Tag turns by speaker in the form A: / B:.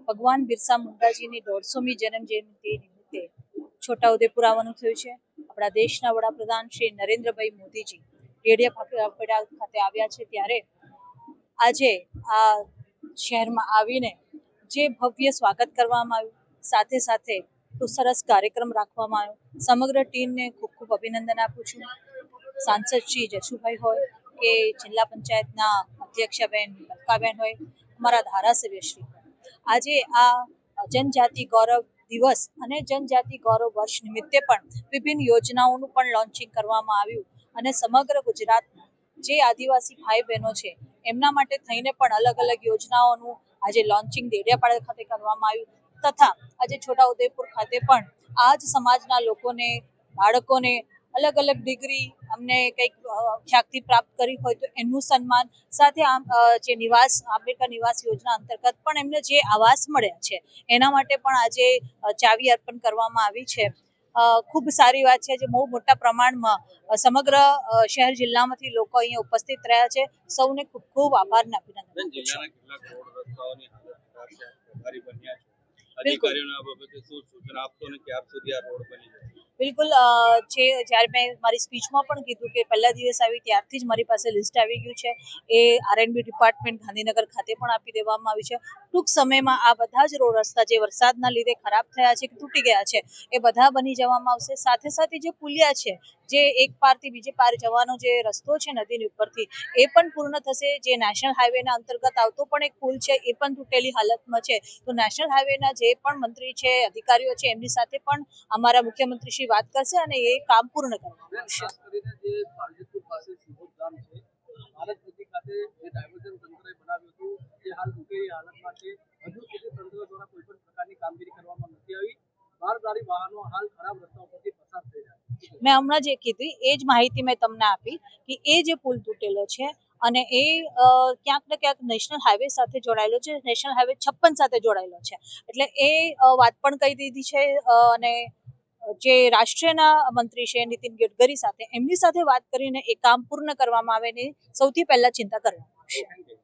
A: ભગવાન બિરસા મુંડાજીની 150મી જન્મ જયંતિ નિમિત્તે છોટાઉદેપુર આવવાનું થયું છે. આપણા દેશના વડાપ્રધાન શ્રી નરેન્દ્રભાઈ મોદીજી ડેડિયાપાડા ખાતે આવ્યા છે, ત્યારે આજે આ શહેરમાં આવીને જે ભવ્ય સ્વાગત કરવામાં આવ્યું, સાથે સાથે તો સરસ કાર્યક્રમ રાખવામાં આવ્યો. સમગ્ર ટીમને ખૂબ ખૂબ અભિનંદન આપું છું. સાંસદ શ્રી જશુભાઈ હોય કે જિલ્લા પંચાયતના અધ્યક્ષાબેન મલકાબેન હોય, અમારા ધારાસભ્ય શ્રી, આજે આ જનજાતિ ગૌરવ દિવસ અને જનજાતિ ગૌરવ વર્ષ નિમિત્તે પણ વિભિન્ન યોજનાઓનું પણ લોન્ચિંગ કરવામાં આવ્યું અને સમગ્ર ગુજરાતના જે આદિવાસી ભાઈ બહેનો છે એમના માટે થઈને પણ અલગ અલગ યોજનાઓનું આજે લોન્ચિંગ ડેડિયાપાડા ખાતે કરવામાં આવ્યું. તથા આજે છોટાઉદેપુર ખાતે પણ આ જ સમાજના લોકોને, બાળકોને અલગ અલગ ડિગ્રી અમને કંઈક ખ્યાતિ પ્રાપ્ત કરી હોય તો એમનું સન્માન, સાથે આમ જે નિવાસ આંબેડકર નિવાસ યોજના અંતર્ગત પણ એમને જે આવાસ મળ્યા છે એના માટે પણ આજે ચાવી અર્પણ કરવામાં આવી છે. ખૂબ સારી વાત છે. જે બહુ મોટા પ્રમાણમાં સમગ્ર શહેર જિલ્લામાંથી લોકો અહીંયા ઉપસ્થિત રહ્યા છે. સૌને ખૂબ ખૂબ આભાર અને અભિનંદન. બિલકુલ, જે જ્યારે મેં મારી સ્પીચમાં પણ કીધું કે પહેલા દિવસ આવી ત્યારથી જ મારી પાસે લિસ્ટ આવી ગયું છે. એ R&B ડિપાર્ટમેન્ટ ગાંધીનગર ખાતે પણ આપી દેવામાં આવી છે. ટૂંક સમયમાં આ બધા જ રોડ રસ્તા જે વરસાદના લીધે ખરાબ થયા છે, તૂટી ગયા છે, એ બધા બની જવામાં આવશે. સાથે સાથે જે પુલિયા છે, જે એક પારથી બીજે પાર જવાનો જે રસ્તો છે નદીની ઉપરથી, એ પણ પૂર્ણ થશે. જે નેશનલ હાઈવેના અંતર્ગત આવતો પણ એક પુલ છે, એ પણ તૂટેલી હાલતમાં છે. તો નેશનલ હાઈવેના જે પણ મંત્રી છે, અધિકારીઓ છે, એમની સાથે પણ અમારા મુખ્યમંત્રી શ્રી વાત કરશે અને એ કામ પૂર્ણ કરવામાં આવશે. મેં હમણાં જે કીધી એ જ માહિતી મેં તમને આપી કે એ જે પુલ તૂટેલો છે અને એ ક્યાંક ને ક્યાંક નેશનલ હાઈવે સાથે જોડાયેલો છે, નેશનલ હાઈવે 56 સાથે જોડાયેલો છે. એટલે એ વાત પણ કહી દીધી છે અને જે રાષ્ટ્રીયના મંત્રી છે નીતિન ગડકરી સાથે, એમની સાથે વાત કરીને એ કામ પૂર્ણ કરવામાં આવે ને સૌથી પહેલા ચિંતા કરવામાં આવશે.